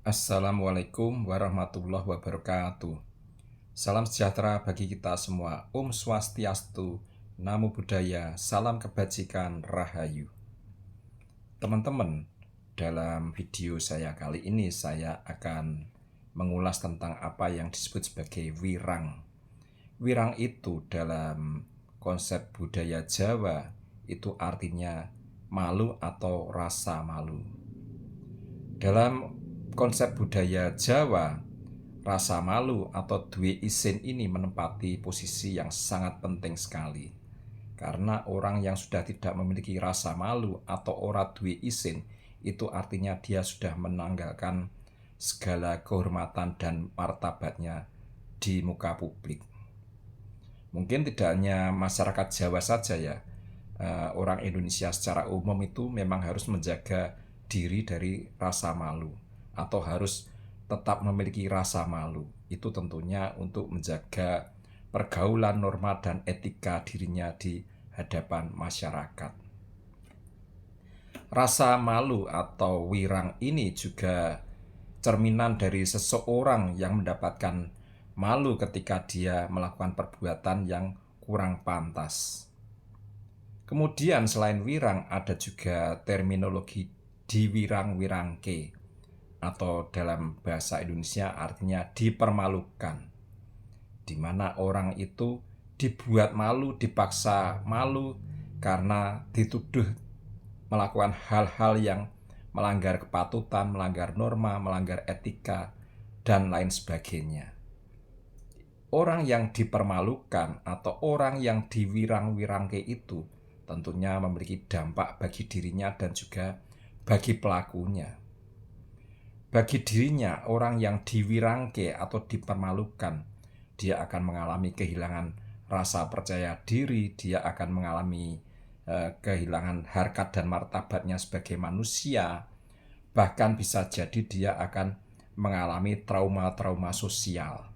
Assalamualaikum warahmatullahi wabarakatuh. Salam sejahtera bagi kita semua. Om Swastiastu, Namo Buddhaya, salam kebajikan, Rahayu. Teman-teman, dalam video saya kali ini saya akan mengulas tentang apa yang disebut sebagai wirang. Wirang itu dalam konsep budaya Jawa itu artinya malu atau rasa malu. Dalam konsep budaya Jawa, rasa malu atau duwe isin ini menempati posisi yang sangat penting sekali. Karena orang yang sudah tidak memiliki rasa malu atau ora duwe isin, itu artinya dia sudah menanggalkan segala kehormatan dan martabatnya di muka publik. Mungkin tidak hanya masyarakat Jawa saja ya, orang Indonesia secara umum itu memang harus menjaga diri dari rasa malu atau harus tetap memiliki rasa malu. Itu tentunya untuk menjaga pergaulan, norma, dan etika dirinya di hadapan masyarakat. Rasa malu atau wirang ini juga cerminan dari seseorang yang mendapatkan malu ketika dia melakukan perbuatan yang kurang pantas. Kemudian selain wirang ada juga terminologi diwirang-wirangke atau dalam bahasa Indonesia artinya dipermalukan, di mana orang itu dibuat malu, dipaksa malu karena dituduh melakukan hal-hal yang melanggar kepatutan, melanggar norma, melanggar etika, dan lain sebagainya. Orang yang dipermalukan atau orang yang diwirang-wirangke itu tentunya memiliki dampak bagi dirinya dan juga bagi pelakunya. Bagi dirinya, orang yang diwirangke atau dipermalukan, dia akan mengalami kehilangan rasa percaya diri, dia akan mengalami kehilangan harkat dan martabatnya sebagai manusia, bahkan bisa jadi dia akan mengalami trauma-trauma sosial.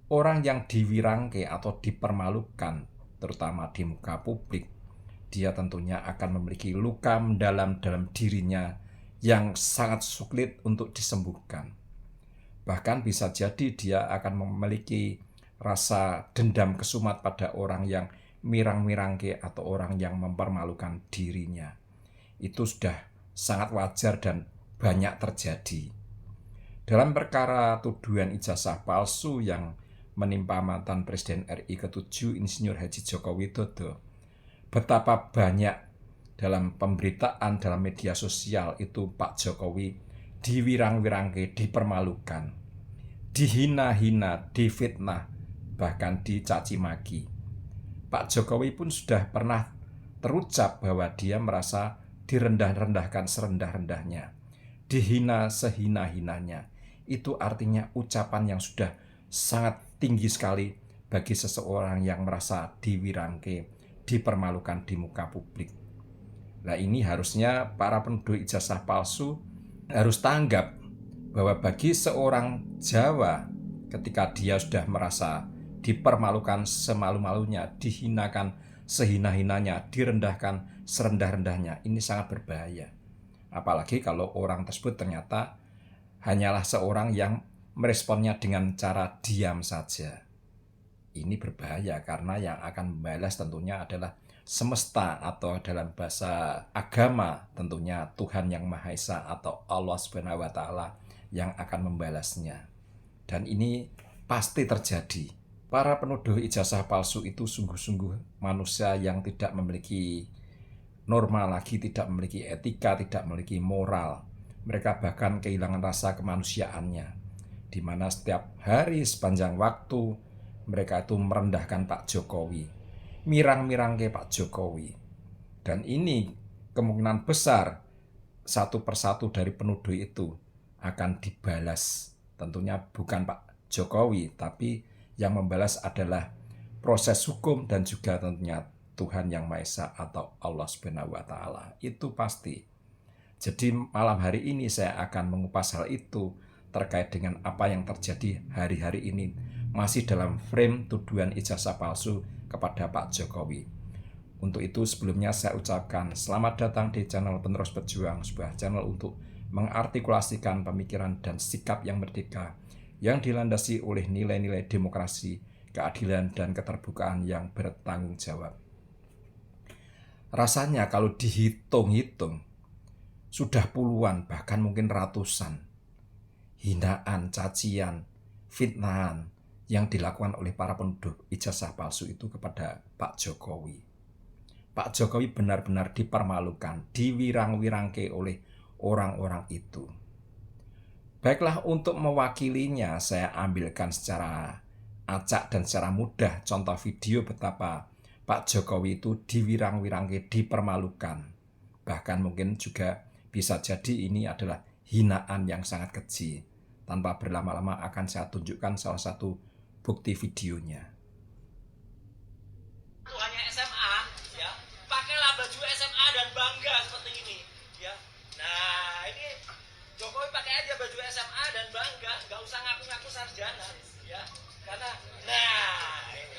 Orang yang diwirangke atau dipermalukan, terutama di muka publik, dia tentunya akan memiliki luka mendalam dalam dirinya yang sangat sulit untuk disembuhkan. Bahkan bisa jadi dia akan memiliki rasa dendam kesumat pada orang yang mirang-mirangke atau orang yang mempermalukan dirinya. Itu sudah sangat wajar dan banyak terjadi. Dalam perkara tuduhan ijazah palsu yang menimpa mantan Presiden RI ke-7 Insinyur Haji Joko Widodo, betapa banyak dalam pemberitaan dalam media sosial itu Pak Jokowi diwirang-wirangke, dipermalukan, dihina-hina, difitnah, bahkan dicaci maki. Pak Jokowi pun sudah pernah terucap bahwa dia merasa direndah-rendahkan serendah-rendahnya, dihina sehina-hinanya. Itu artinya ucapan yang sudah sangat tinggi sekali bagi seseorang yang merasa diwirangke, dipermalukan di muka publik. Nah, ini harusnya para penuduh ijazah palsu harus tanggap bahwa bagi seorang Jawa ketika dia sudah merasa dipermalukan semalu-malunya, dihinakan sehina-hinanya, direndahkan serendah-rendahnya, ini sangat berbahaya. Apalagi kalau orang tersebut ternyata hanyalah seorang yang meresponnya dengan cara diam saja. Ini berbahaya karena yang akan membalas tentunya adalah semesta atau dalam bahasa agama tentunya Tuhan Yang Maha Esa atau Allah Subhanahu wa taala yang akan membalasnya. Dan ini pasti terjadi. Para penuduh ijazah palsu itu sungguh-sungguh manusia yang tidak memiliki norma lagi, tidak memiliki etika, tidak memiliki moral. Mereka bahkan kehilangan rasa kemanusiaannya, di mana setiap hari sepanjang waktu mereka itu merendahkan Pak Jokowi, mirang-mirangke Pak Jokowi. Dan ini kemungkinan besar satu persatu dari penuduh itu akan dibalas. Tentunya bukan Pak Jokowi, tapi yang membalas adalah proses hukum dan juga tentunya Tuhan Yang Maha Esa atau Allah Subhanahu wa taala. Itu pasti. Jadi malam hari ini saya akan mengupas hal itu terkait dengan apa yang terjadi hari-hari ini masih dalam frame tuduhan ijazah palsu kepada Pak Jokowi. Untuk itu sebelumnya saya ucapkan selamat datang di channel Penerus Berjuang, sebuah channel untuk mengartikulasikan pemikiran dan sikap yang merdeka, yang dilandasi oleh nilai-nilai demokrasi, keadilan, dan keterbukaan yang bertanggung jawab. Rasanya kalau dihitung-hitung, sudah puluhan, bahkan mungkin ratusan, hinaan, cacian, fitnahan yang dilakukan oleh para penuduh ijazah palsu itu kepada Pak Jokowi. Pak Jokowi benar-benar dipermalukan, diwirang-wirangke oleh orang-orang itu. Baiklah, untuk mewakilinya saya ambilkan secara acak dan secara mudah contoh video betapa Pak Jokowi itu diwirang-wirangke, dipermalukan. Bahkan mungkin juga bisa jadi ini adalah hinaan yang sangat keji. Tanpa berlama-lama akan saya tunjukkan salah satu bukti videonya. Hanya SMA, ya, pakailah baju SMA dan bangga seperti ini, ya. Nah, ini Jokowi pakai aja baju SMA dan bangga, nggak usah ngaku-ngaku sarjana, ya. Karena, nah, ini,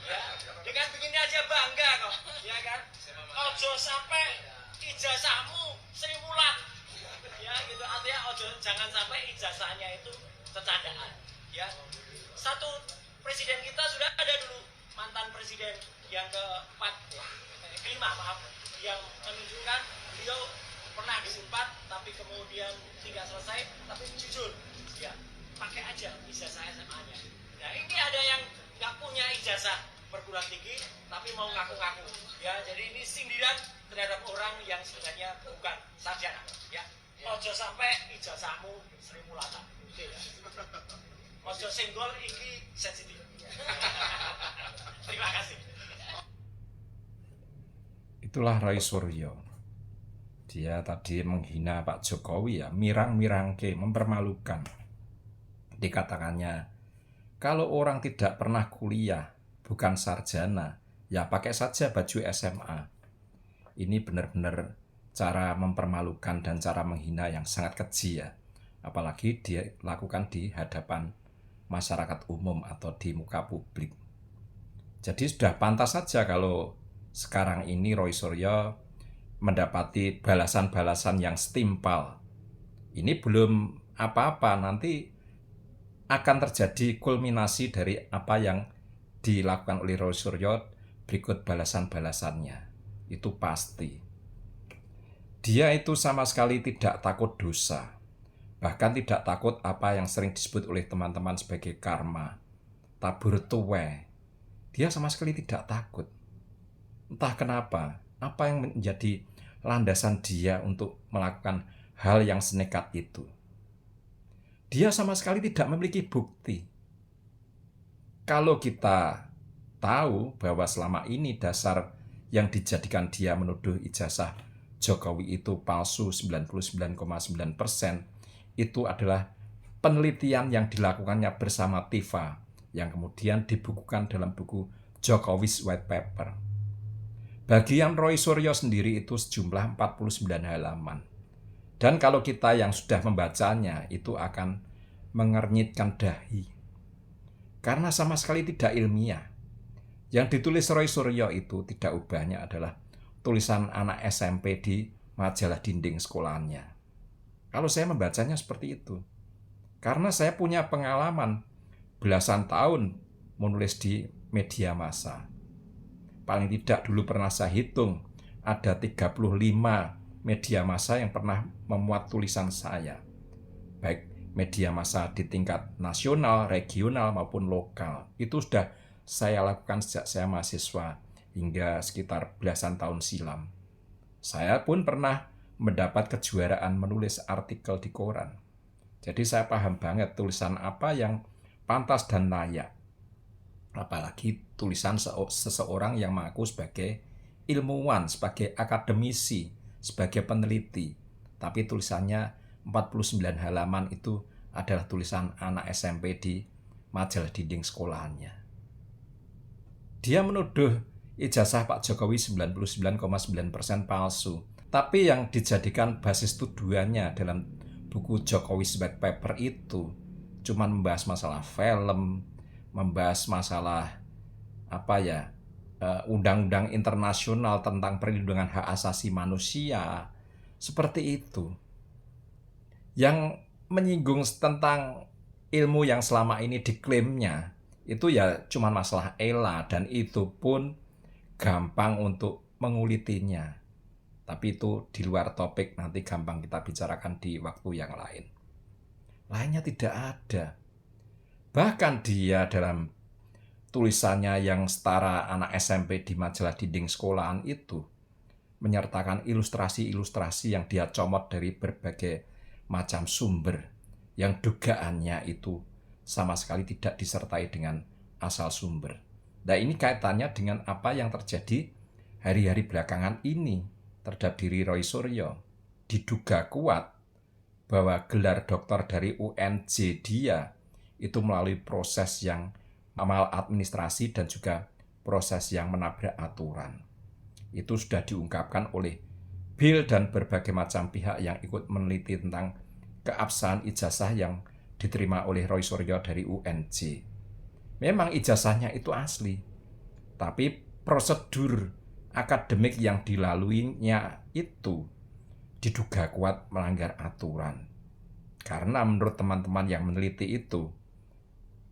ya, dengan begini aja bangga kok, ya kan? Ojo sampai ijazahmu Sri Mulat, ya, gitu. Artinya ojo jangan sampai ijazahnya itu candaan, ya. Satu presiden kita sudah ada dulu, mantan presiden yang keempat, kelima maaf, yang menunjukkan beliau pernah disempat tapi kemudian tidak selesai, tapi jujur, ya pakai aja ijazah SMA-nya. Nah, ini ada yang nggak punya ijazah perguruan tinggi tapi mau ngaku-ngaku, ya. Jadi ini sindiran terhadap orang yang sebenarnya bukan sarjana, ya. Ojo sampai ijazahmu Sri Mulata, ya. Ojo senggol iki sensitif. Terima kasih. Itulah Roy Suryo. Dia tadi menghina Pak Jokowi, ya, mirang-mirangke, mempermalukan. Dikatakannya, kalau orang tidak pernah kuliah, bukan sarjana, ya pakai saja baju SMA. Ini benar-benar cara mempermalukan dan cara menghina yang sangat keji, ya. Apalagi dia lakukan di hadapan masyarakat umum atau di muka publik. Jadi sudah pantas saja kalau sekarang ini Roy Suryo mendapati balasan-balasan yang setimpal. Ini belum apa-apa, nanti akan terjadi kulminasi dari apa yang dilakukan oleh Roy Suryo berikut balasan-balasannya. Itu pasti. Dia itu sama sekali tidak takut dosa. Bahkan tidak takut apa yang sering disebut oleh teman-teman sebagai karma, tabur tuwe. Dia sama sekali tidak takut. Entah kenapa, apa yang menjadi landasan dia untuk melakukan hal yang senekat itu. Dia sama sekali tidak memiliki bukti. Kalau kita tahu bahwa selama ini dasar yang dijadikan dia menuduh ijazah Jokowi itu palsu 99,9%, itu adalah penelitian yang dilakukannya bersama Tifa, yang kemudian dibukukan dalam buku Jokowi's White Paper. Bagian Roy Suryo sendiri itu sejumlah 49 halaman. Dan kalau kita yang sudah membacanya, itu akan mengernyitkan dahi. Karena sama sekali tidak ilmiah. Yang ditulis Roy Suryo itu tidak ubahnya adalah tulisan anak SMP di majalah dinding sekolahannya. Kalau saya membacanya seperti itu, karena saya punya pengalaman belasan tahun menulis di media massa. Paling tidak dulu pernah saya hitung, ada 35 media massa yang pernah memuat tulisan saya. Baik media massa di tingkat nasional, regional, maupun lokal. Itu sudah saya lakukan sejak saya mahasiswa hingga sekitar belasan tahun silam. Saya pun pernah mendapat kejuaraan menulis artikel di koran. Jadi saya paham banget tulisan apa yang pantas dan layak. Apalagi tulisan seseorang yang mengaku sebagai ilmuwan, sebagai akademisi, sebagai peneliti. Tapi tulisannya 49 halaman itu adalah tulisan anak SMP di majalah dinding sekolahannya. Dia menuduh ijazah Pak Jokowi 99,9% palsu. Tapi yang dijadikan basis tuduhannya dalam buku Jokowi's White Paper itu cuma membahas masalah film, membahas masalah undang-undang internasional tentang perlindungan hak asasi manusia, seperti itu. Yang menyinggung tentang ilmu yang selama ini diklaimnya itu ya cuma masalah ELA, dan itu pun gampang untuk mengulitinya. Tapi itu di luar topik, nanti gampang kita bicarakan di waktu yang lain. Lainnya tidak ada. Bahkan dia dalam tulisannya yang setara anak SMP di majalah dinding sekolahan itu menyertakan ilustrasi-ilustrasi yang dia comot dari berbagai macam sumber yang dugaannya itu sama sekali tidak disertai dengan asal sumber. Nah, ini kaitannya dengan apa yang terjadi hari-hari belakangan ini terhadap diri Roy Suryo. Diduga kuat bahwa gelar doktor dari UNJ dia itu melalui proses yang maladministrasi dan juga proses yang menabrak aturan. Itu sudah diungkapkan oleh Bill dan berbagai macam pihak yang ikut meneliti tentang keabsahan ijazah yang diterima oleh Roy Suryo dari UNJ. Memang ijazahnya itu asli, tapi prosedur akademik yang dilaluinya itu diduga kuat melanggar aturan. Karena menurut teman-teman yang meneliti itu,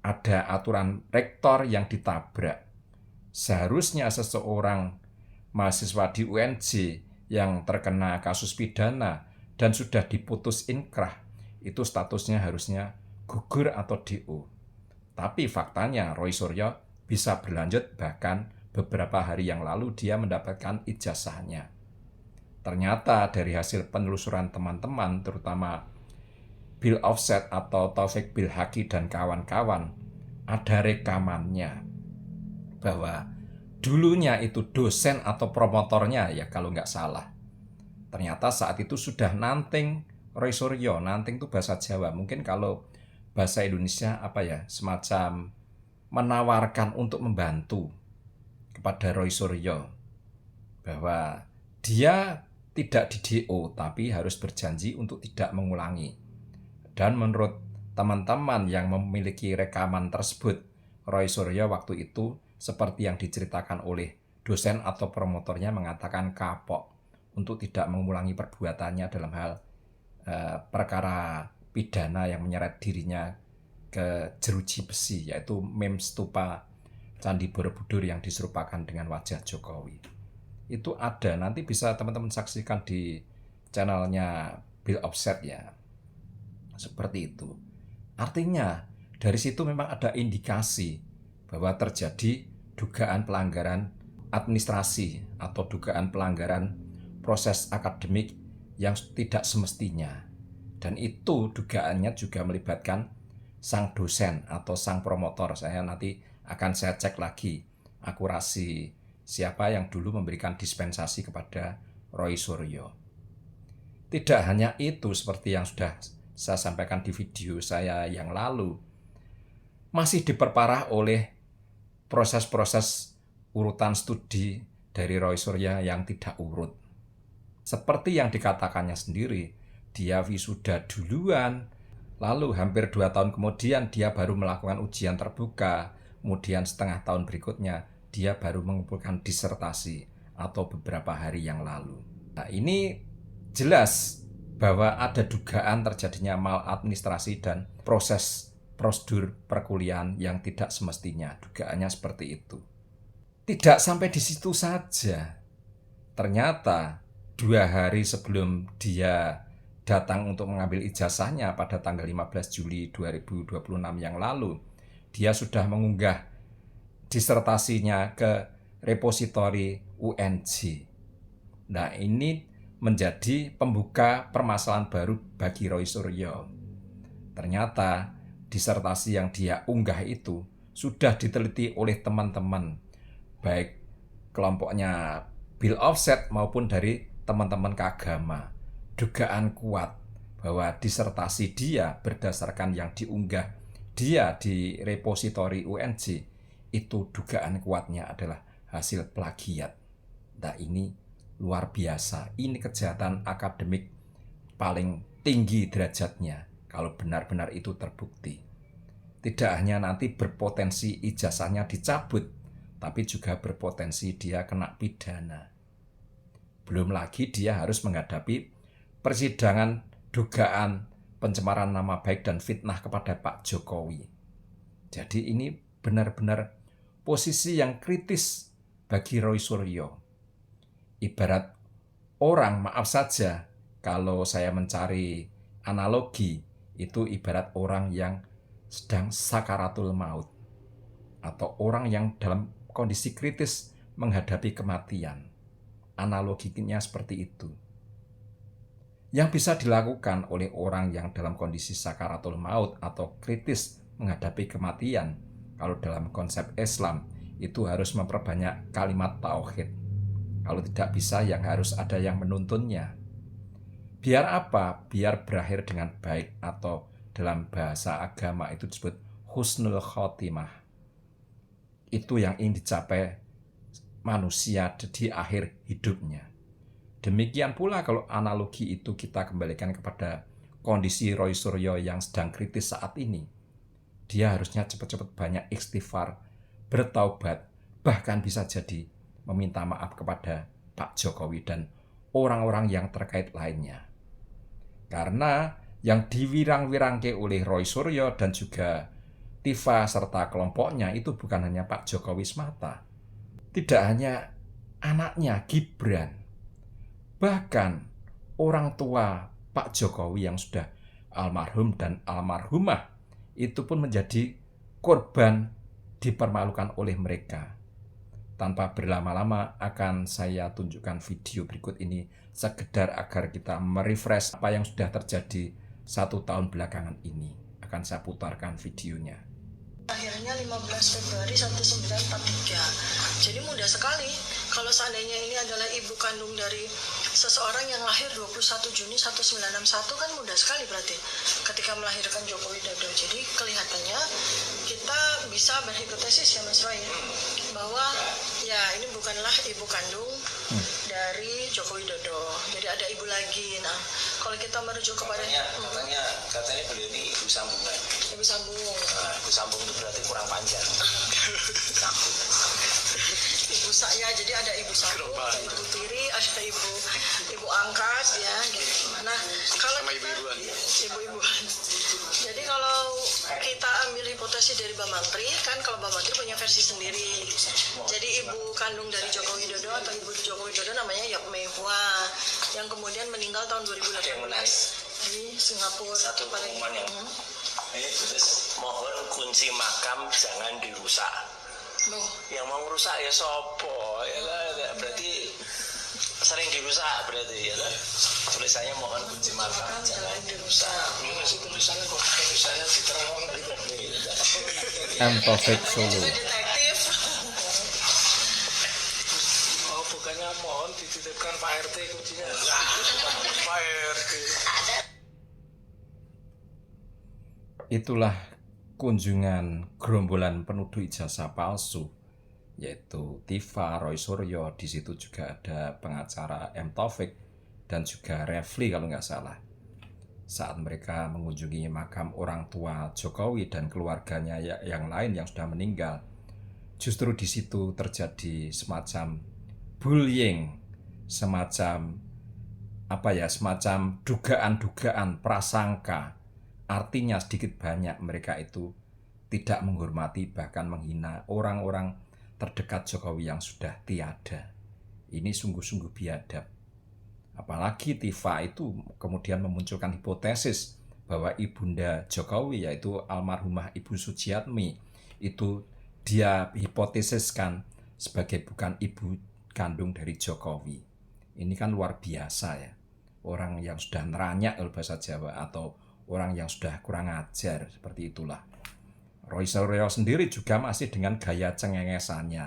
ada aturan rektor yang ditabrak. Seharusnya seseorang mahasiswa di UNJ yang terkena kasus pidana dan sudah diputus inkrah, itu statusnya harusnya gugur atau DO. Tapi faktanya Roy Suryo bisa berlanjut, bahkan beberapa hari yang lalu dia mendapatkan ijazahnya. Ternyata dari hasil penelusuran teman-teman, terutama Bill Offset atau Taufik Bilhaki dan kawan-kawan, ada rekamannya bahwa dulunya itu dosen atau promotornya ya kalau nggak salah. Ternyata saat itu sudah nanting Roy Suryo. Nanting itu bahasa Jawa. Mungkin kalau bahasa Indonesia apa ya, semacam menawarkan untuk membantu kepada Roy Suryo bahwa dia tidak di DO tapi harus berjanji untuk tidak mengulangi. Dan menurut teman-teman yang memiliki rekaman tersebut, Roy Suryo waktu itu seperti yang diceritakan oleh dosen atau promotornya mengatakan kapok untuk tidak mengulangi perbuatannya dalam hal perkara pidana yang menyeret dirinya ke jeruji besi, yaitu mem stupa Candi Borobudur yang diserupakan dengan wajah Jokowi. Itu ada, nanti bisa teman-teman saksikan di channelnya Bill Offset ya. Seperti itu. Artinya dari situ memang ada indikasi bahwa terjadi dugaan pelanggaran administrasi atau dugaan pelanggaran proses akademik yang tidak semestinya. Dan itu dugaannya juga melibatkan sang dosen atau sang promotor. Saya nanti akan saya cek lagi akurasi siapa yang dulu memberikan dispensasi kepada Roy Suryo. Tidak hanya itu, seperti yang sudah saya sampaikan di video saya yang lalu, masih diperparah oleh proses-proses urutan studi dari Roy Suryo yang tidak urut. Seperti yang dikatakannya sendiri, dia wisuda duluan, lalu hampir 2 tahun kemudian dia baru melakukan ujian terbuka, kemudian setengah tahun berikutnya dia baru mengumpulkan disertasi atau beberapa hari yang lalu. Nah, ini jelas bahwa ada dugaan terjadinya maladministrasi dan proses prosedur perkuliahan yang tidak semestinya. Dugaannya seperti itu. Tidak sampai di situ saja. Ternyata 2 hari sebelum dia datang untuk mengambil ijazahnya pada tanggal 15 Juli 2026 yang lalu, dia sudah mengunggah disertasinya ke repositori UNJ. Nah, ini menjadi pembuka permasalahan baru bagi Roy Suryo. Ternyata disertasi yang dia unggah itu sudah diteliti oleh teman-teman, baik kelompoknya Bill Offset maupun dari teman-teman keagama. Dugaan kuat bahwa disertasi dia berdasarkan yang diunggah dia di repositori UNJ, itu dugaan kuatnya adalah hasil plagiat. Nah, ini luar biasa. Ini kejahatan akademik paling tinggi derajatnya kalau benar-benar itu terbukti. Tidak hanya nanti berpotensi ijazahnya dicabut, tapi juga berpotensi dia kena pidana. Belum lagi dia harus menghadapi persidangan dugaan pencemaran nama baik dan fitnah kepada Pak Jokowi. Jadi ini benar-benar posisi yang kritis bagi Roy Suryo. Ibarat orang, maaf saja kalau saya mencari analogi, itu ibarat orang yang sedang sakaratul maut atau orang yang dalam kondisi kritis menghadapi kematian. Analoginya seperti itu. Yang bisa dilakukan oleh orang yang dalam kondisi sakaratul maut atau kritis menghadapi kematian, kalau dalam konsep Islam, itu harus memperbanyak kalimat tauhid. Kalau tidak bisa, yang harus ada yang menuntunnya. Biar apa? Biar berakhir dengan baik, atau dalam bahasa agama itu disebut husnul khotimah. Itu yang ingin dicapai manusia di akhir hidupnya. Demikian pula kalau analogi itu kita kembalikan kepada kondisi Roy Suryo yang sedang kritis saat ini. Dia harusnya cepat-cepat banyak istighfar, bertaubat, bahkan bisa jadi meminta maaf kepada Pak Jokowi dan orang-orang yang terkait lainnya. Karena yang diwirang-wirangke oleh Roy Suryo dan juga Tifa serta kelompoknya itu bukan hanya Pak Jokowi semata. Tidak hanya anaknya Gibran, bahkan orang tua Pak Jokowi yang sudah almarhum dan almarhumah itu pun menjadi korban dipermalukan oleh mereka. Tanpa berlama-lama akan saya tunjukkan video berikut ini sekedar agar kita merefresh apa yang sudah terjadi 1 tahun belakangan ini. Akan saya putarkan videonya. Akhirnya 15 Februari 1943. Jadi mudah sekali kalau seandainya ini adalah ibu kandung dari seseorang yang lahir 21 Juni 1961, kan mudah sekali berarti ketika melahirkan Joko Widodo. Jadi kelihatannya kita bisa berhipotesis ya Mas Roy, bahwa ya ini bukanlah ibu kandung dari Joko Widodo. Jadi ada ibu lagi. Nah, kalau kita merujuk kepada katanya beliau ini ibu sambungan. Ibu sambung. Nah, ibu sambung itu berarti kurang panjang. Ibu saya, jadi ada ibu sambung, ada ibu tiri, ada ibu angkat ya gitu. Nah, kalau ibu-ibuan. Jadi kalau kita ambil hipotesis dari Mbak Mantri, kan kalau Mbak Mantri punya versi sendiri. Jadi ibu kandung dari Joko Widodo atau ibu Joko Widodo namanya Yap Mei Hua, yang kemudian meninggal tahun 2018 di Singapura. Satu pengumuman yang mohon kunci makam jangan dirusak. Loh, Yang mau rusak ya sopo ya lah, berarti sering dirusak berarti ya lah. Tulisannya mohon kunci makam jangan dirusak. Ini sih tulisannya kok tulisannya diterangkan gitu. M. Taufik Solo. detektif. Oh, bukannya mohon dititipkan Pak RT kuncinya. Pak RT. Itulah kunjungan gerombolan penuduh ijazah palsu, yaitu Tifa, Roy Suryo. Di situ juga ada pengacara M. Taufik dan juga Refli kalau nggak salah. Saat mereka mengunjungi makam orang tua Jokowi dan keluarganya yang lain yang sudah meninggal, justru di situ terjadi semacam bullying, semacam dugaan-dugaan, prasangka. Artinya sedikit banyak mereka itu tidak menghormati bahkan menghina orang-orang terdekat Jokowi yang sudah tiada. Ini sungguh-sungguh biadab. Apalagi Tifa itu kemudian memunculkan hipotesis bahwa ibunda Jokowi yaitu almarhumah Ibu Sujiatmi itu dia hipotesiskan sebagai bukan ibu kandung dari Jokowi. Ini kan luar biasa ya. Orang yang sudah neranyak kalau bahasa Jawa atau orang yang sudah kurang ajar, seperti itulah. Roy Suryo sendiri juga masih dengan gaya cengengesannya.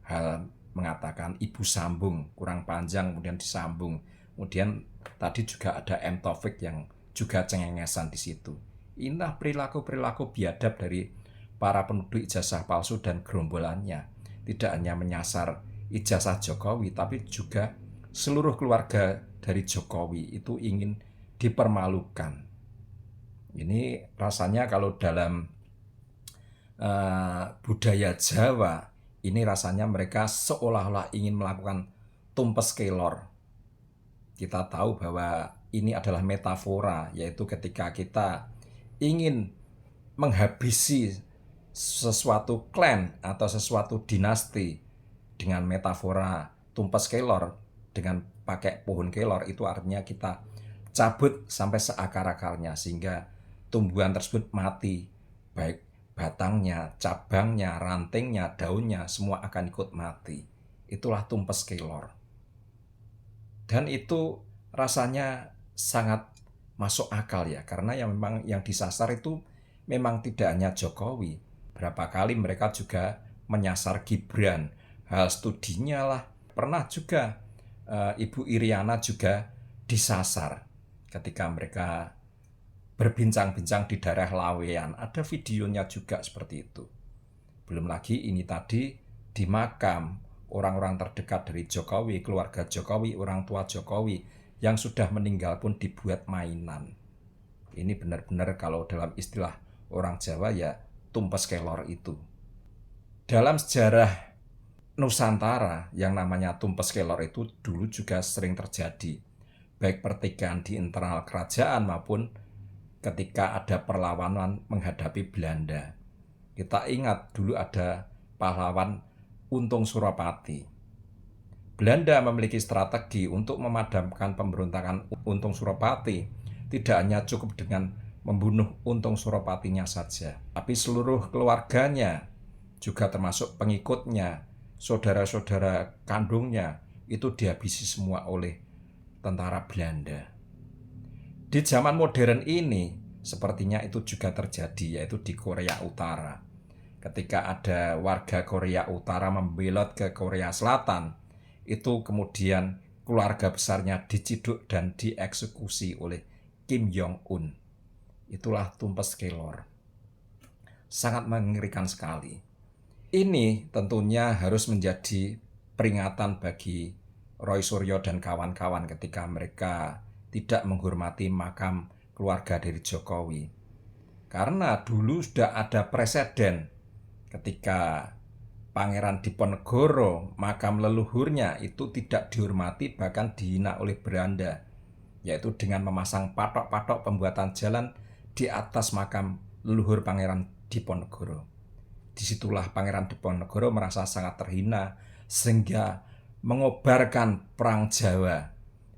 Hal mengatakan ibu sambung, kurang panjang kemudian disambung. Kemudian tadi juga ada M. Taufik yang juga cengengesan di situ. Inilah perilaku-perilaku biadab dari para penuduh ijazah palsu dan gerombolannya. Tidak hanya menyasar ijazah Jokowi, tapi juga seluruh keluarga dari Jokowi itu ingin dipermalukan. Ini rasanya kalau dalam budaya Jawa, ini rasanya mereka seolah-olah ingin melakukan tumpes kelor. Kita tahu bahwa ini adalah metafora, yaitu ketika kita ingin menghabisi sesuatu klan atau sesuatu dinasti dengan metafora tumpes kelor, dengan pakai pohon kelor, itu artinya kita cabut sampai seakar-akarnya sehingga tumbuhan tersebut mati, baik batangnya, cabangnya, rantingnya, daunnya, semua akan ikut mati. Itulah tumpes kelor. Dan itu rasanya sangat masuk akal ya, karena memang yang disasar itu memang tidak hanya Jokowi. Berapa kali mereka juga menyasar Gibran, hal studinya lah. Pernah juga Ibu Iriana juga disasar ketika mereka berbincang-bincang di daerah Laweyan. Ada videonya juga seperti itu. Belum lagi ini tadi di makam orang-orang terdekat dari Jokowi, keluarga Jokowi, orang tua Jokowi yang sudah meninggal pun dibuat mainan. Ini benar-benar kalau dalam istilah orang Jawa ya tumpes kelor itu. Dalam sejarah Nusantara yang namanya tumpes kelor itu dulu juga sering terjadi, baik pertikaian di internal kerajaan maupun ketika ada perlawanan menghadapi Belanda. Kita ingat dulu ada pahlawan Untung Suropati. Belanda memiliki strategi untuk memadamkan pemberontakan Untung Suropati. Tidak hanya cukup dengan membunuh Untung Suropatinya saja, tapi seluruh keluarganya, juga termasuk pengikutnya, saudara-saudara kandungnya, itu dihabisi semua oleh tentara Belanda. Di zaman modern ini, sepertinya itu juga terjadi, yaitu di Korea Utara. Ketika ada warga Korea Utara membelot ke Korea Selatan, itu kemudian keluarga besarnya diciduk dan dieksekusi oleh Kim Jong-un. Itulah tumpes kelor. Sangat mengerikan sekali. Ini tentunya harus menjadi peringatan bagi Roy Suryo dan kawan-kawan ketika mereka tidak menghormati makam keluarga dari Jokowi. Karena dulu sudah ada presiden ketika Pangeran Diponegoro, makam leluhurnya itu tidak dihormati, bahkan dihina oleh Belanda, yaitu dengan memasang patok-patok pembuatan jalan di atas makam leluhur Pangeran Diponegoro. Disitulah Pangeran Diponegoro merasa sangat terhina sehingga mengobarkan perang Jawa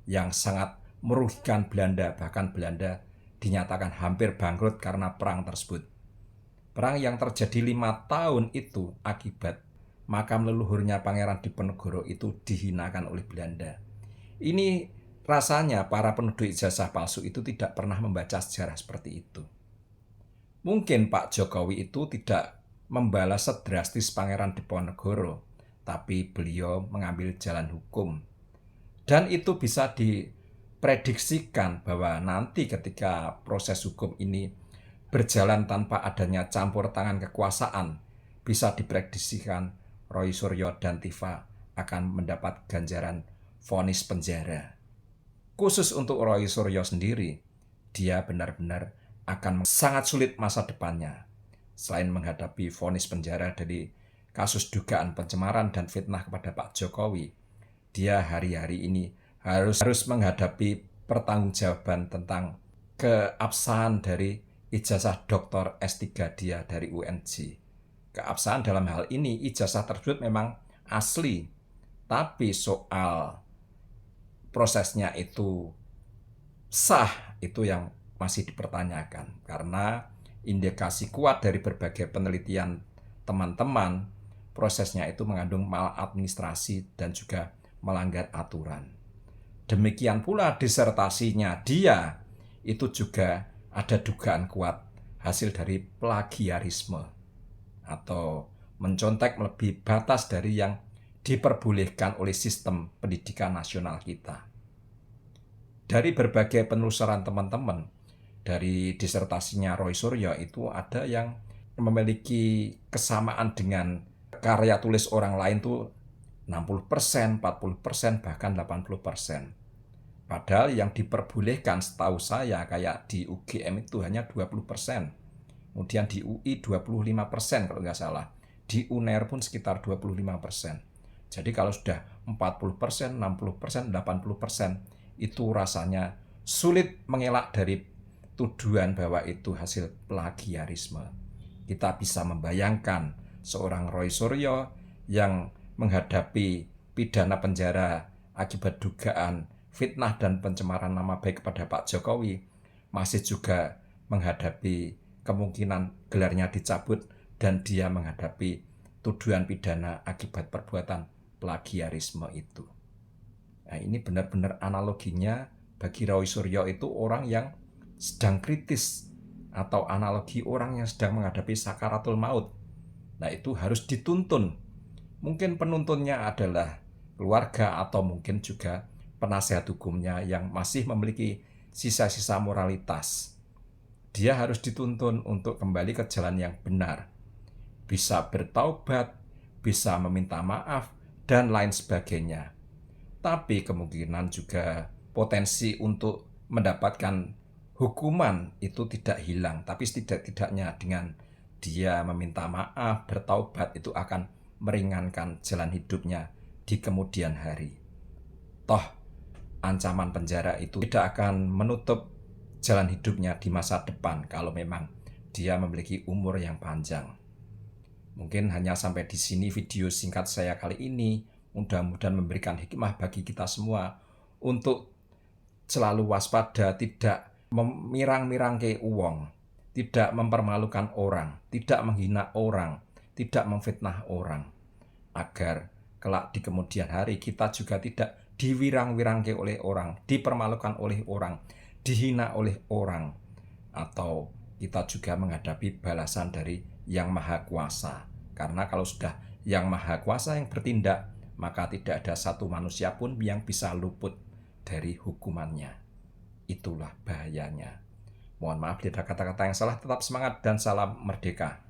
yang sangat merugikan Belanda. Bahkan Belanda dinyatakan hampir bangkrut karena perang tersebut. Perang yang terjadi 5 tahun itu akibat makam leluhurnya Pangeran Diponegoro itu dihinakan oleh Belanda. Ini rasanya para penduduk ijazah palsu itu tidak pernah membaca sejarah seperti itu. Mungkin Pak Jokowi itu tidak membalas sedrastis Pangeran Diponegoro, tapi beliau mengambil jalan hukum. Dan itu bisa diprediksikan bahwa nanti ketika proses hukum ini berjalan tanpa adanya campur tangan kekuasaan, bisa diprediksikan Roy Suryo dan Tifa akan mendapat ganjaran vonis penjara. Khusus untuk Roy Suryo sendiri, dia benar-benar akan sangat sulit masa depannya. Selain menghadapi vonis penjara dari kasus dugaan pencemaran dan fitnah kepada Pak Jokowi, dia hari-hari ini harus menghadapi pertanggungjawaban tentang keabsahan dari ijazah doktor S3 dia dari UNJ. Keabsahan dalam hal ini, ijazah tersebut memang asli, tapi soal prosesnya itu sah, itu yang masih dipertanyakan. Karena indikasi kuat dari berbagai penelitian teman-teman, prosesnya itu mengandung maladministrasi dan juga melanggar aturan. Demikian pula disertasinya dia, itu juga ada dugaan kuat hasil dari plagiarisme atau mencontek melebihi batas dari yang diperbolehkan oleh sistem pendidikan nasional kita. Dari berbagai penelusuran teman-teman, dari disertasinya Roy Suryo itu ada yang memiliki kesamaan dengan karya tulis orang lain tuh 60%, 40%, bahkan 80%. Padahal yang diperbolehkan setahu saya kayak di UGM itu hanya 20%. Kemudian di UI 25% kalau nggak salah. Di UNER pun sekitar 25%. Jadi kalau sudah 40%, 60%, 80%, itu rasanya sulit mengelak dari tuduhan bahwa itu hasil plagiarisme. Kita bisa membayangkan seorang Roy Suryo yang menghadapi pidana penjara akibat dugaan fitnah dan pencemaran nama baik kepada Pak Jokowi, masih juga menghadapi kemungkinan gelarnya dicabut dan dia menghadapi tuduhan pidana akibat perbuatan plagiarisme itu. Nah, ini benar-benar analoginya bagi Roy Suryo itu orang yang sedang kritis, atau analogi orang yang sedang menghadapi sakaratul maut. Nah, itu harus dituntun. Mungkin penuntunnya adalah keluarga atau mungkin juga penasihat hukumnya yang masih memiliki sisa-sisa moralitas. Dia harus dituntun untuk kembali ke jalan yang benar. Bisa bertaubat, bisa meminta maaf, dan lain sebagainya. Tapi kemungkinan juga potensi untuk mendapatkan hukuman itu tidak hilang, tapi setidak-tidaknya dengan dia meminta maaf, bertaubat, itu akan meringankan jalan hidupnya di kemudian hari. Toh, ancaman penjara itu tidak akan menutup jalan hidupnya di masa depan kalau memang dia memiliki umur yang panjang. Mungkin hanya sampai di sini video singkat saya kali ini. Mudah-mudahan memberikan hikmah bagi kita semua untuk selalu waspada, tidak memirang-mirangke uang, tidak mempermalukan orang, tidak menghina orang, tidak memfitnah orang, agar kelak di kemudian hari kita juga tidak diwirang-wirangke oleh orang, dipermalukan oleh orang, dihina oleh orang, atau kita juga menghadapi balasan dari Yang Maha Kuasa. Karena kalau sudah Yang Maha Kuasa yang bertindak, maka tidak ada satu manusia pun yang bisa luput dari hukumannya. Itulah bahayanya. Mohon maaf bila ada kata-kata yang salah, tetap semangat dan salam merdeka.